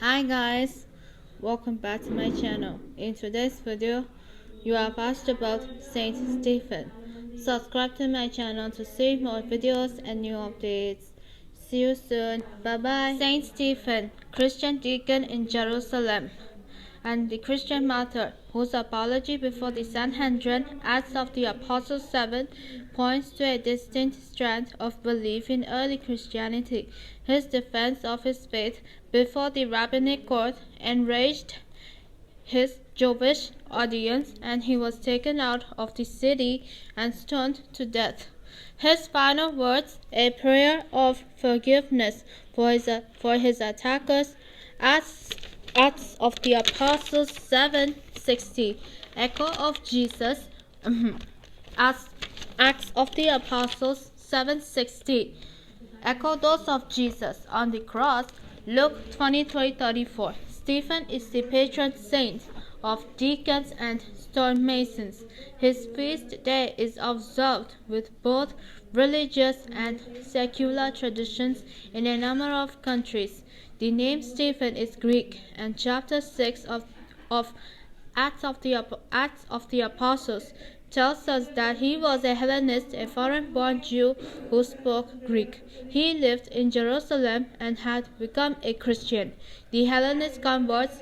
Hi guys, welcome back to my channel. In today's video, you are asked about Saint Stephen. Subscribe to my channel to see more videos and new updates. See you soon. Bye bye. Saint Stephen, Christian deacon in Jerusalem, and the Christian martyr, whose apology before the Sanhedrin, Acts of the Apostles 7, points to a distinct strand of belief in early Christianity. His defense of his faith before the rabbinic court enraged his Jewish audience, and he was taken out of the city and stoned to death. His final words, a prayer of forgiveness for his attackers, Acts of the Apostles 7:60, echo of Jesus. Acts of the Apostles 7:60, echo those of Jesus on the cross. Luke 23:34. Stephen is the patron saint of deacons and stonemasons. His feast day is observed with both religious and secular traditions in a number of countries. The name Stephen is Greek, and chapter 6 of Acts of the Apostles tells us that he was a Hellenist, a foreign-born Jew who spoke Greek. He lived in Jerusalem and had become a Christian. The Hellenist converts,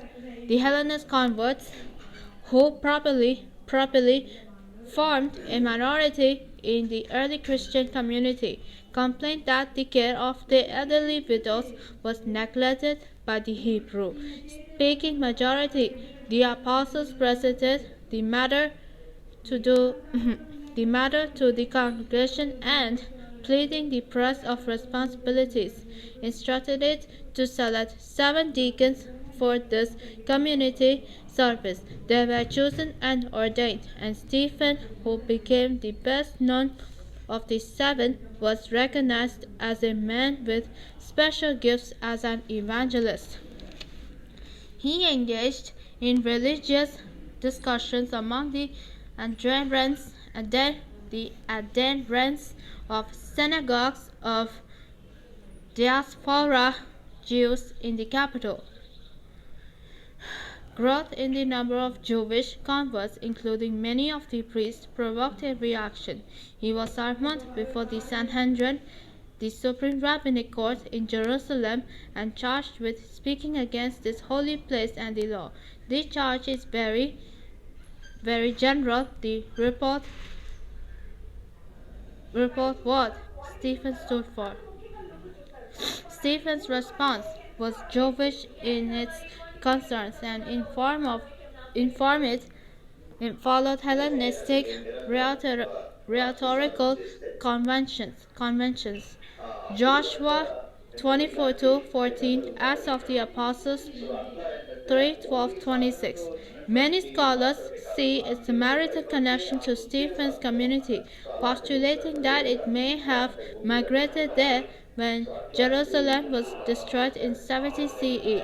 who probably formed a minority in the early Christian community, complained that the care of the elderly widows was neglected by the Hebrew-speaking majority. The apostles presented the matter to the congregation and, pleading the press of responsibilities, instructed it to select 7 deacons for this community service. They were chosen and ordained, and Stephen, who became the best known of the 7, was recognized as a man with special gifts as an evangelist. He engaged in religious discussions among the adherents of synagogues of diaspora Jews in the capital. Growth in the number of Jewish converts, including many of the priests, provoked a reaction. He was summoned before the Sanhedrin, the supreme rabbinic court in Jerusalem, and charged with speaking against this holy place and the law. The charge is very general. The report what Stephen stood for. Stephen's response was Jewish in its concerns and it followed Hellenistic rhetorical conventions. Joshua 24:14, Acts of the Apostles 3:12-26. Many scholars see a Samaritan connection to Stephen's community, postulating that it may have migrated there when Jerusalem was destroyed in 70 CE.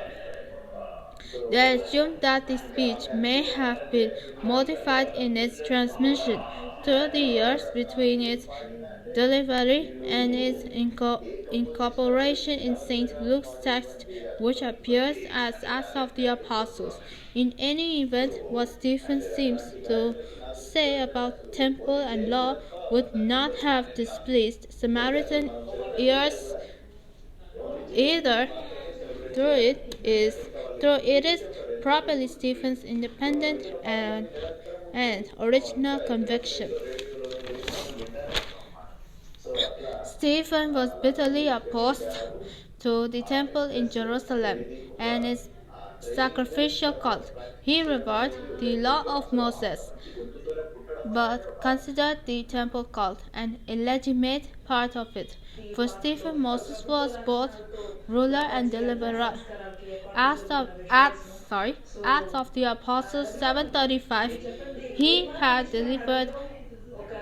They assume that the speech may have been modified in its transmission through the years between its delivery and its incorporation in St. Luke's text, which appears as Acts of the Apostles. In any event, what Stephen seems to say about temple and law would not have displeased Samaritan ears either. Through it is properly Stephen's independent and original conviction. Stephen was bitterly opposed to the temple in Jerusalem and its sacrificial cult. He revered the law of Moses, but considered the temple cult an illegitimate part of it. For Stephen, Moses was both ruler and deliverer. Acts of the Apostles 7:35, he had delivered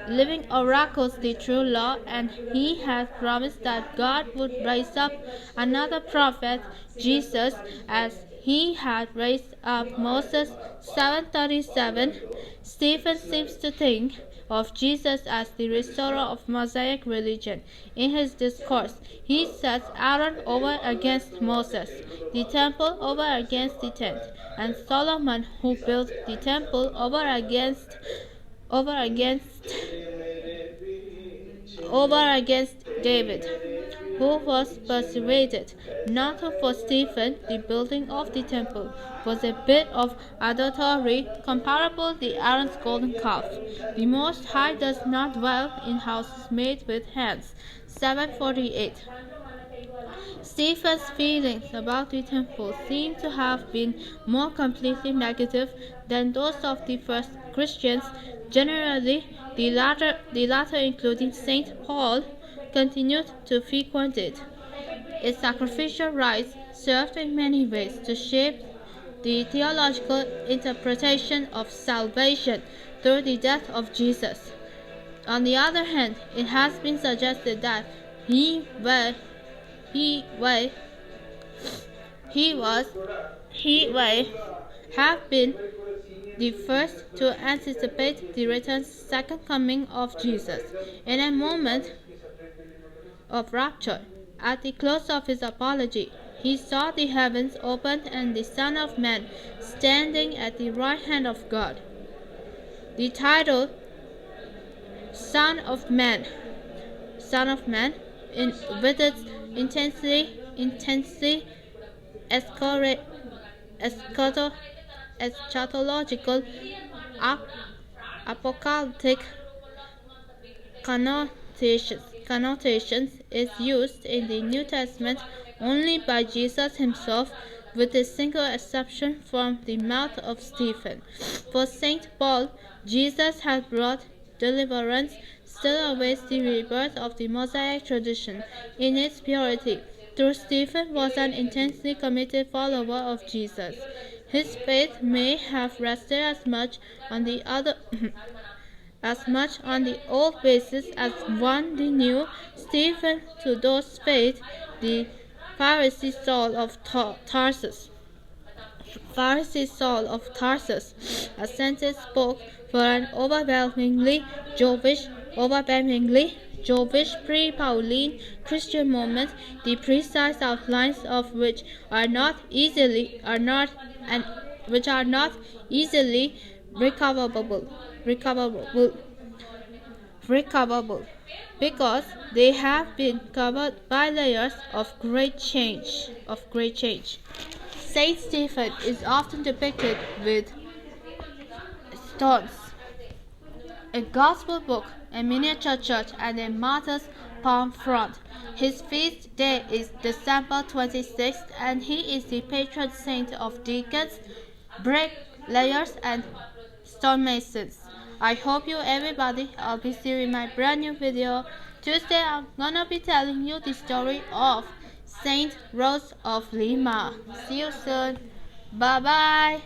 living oracles the true law, and he had promised that God would raise up another prophet, Jesus, as he had raised up Moses 7:37. Stephen seems to think of Jesus as the restorer of Mosaic religion. In his discourse, he sets Aaron over against Moses, the temple over against the tent, and Solomon, who built the temple, over against David, who was persuaded. Not for Stephen, the building of the temple was a bit of adultery comparable to Aaron's golden calf. The Most High does not dwell in houses made with hands. 748. Stephen's feelings about the temple seem to have been more completely negative than those of the first Christians. Generally, the latter including Saint Paul, continued to frequent it. Its sacrificial rites served in many ways to shape the theological interpretation of salvation through the death of Jesus. On the other hand, it has been suggested that he may have been the first to anticipate the second coming of Jesus. In a moment of rapture, at the close of his apology, he saw the heavens opened and the Son of Man standing at the right hand of God. The title Son of Man, with its intensely eschatological, apocalyptic connotations, is used in the New Testament only by Jesus himself, with a single exception from the mouth of Stephen. For St. Paul, Jesus had brought deliverance, still awaits the rebirth of the Mosaic tradition in its purity. Though Stephen was an intensely committed follower of Jesus, his faith may have rested as much on the old basis as on the new. Stephen, to those faith, the Pharisee Saul of Tarsus, assented, spoke for an overwhelmingly Jewish pre-Pauline Christian movement, the precise outlines of which are not easily recoverable, because they have been covered by layers of great change. Saint Stephen is often depicted with stones, a gospel book, a miniature church, and a martyr's palm front. His feast day is December 26th, and he is the patron saint of deacons, bricklayers, and stonemasons. I hope you everybody. I'll be seeing my brand new video. Tuesday I'm gonna be telling you the story of Saint Rose of Lima. See you soon. Bye bye.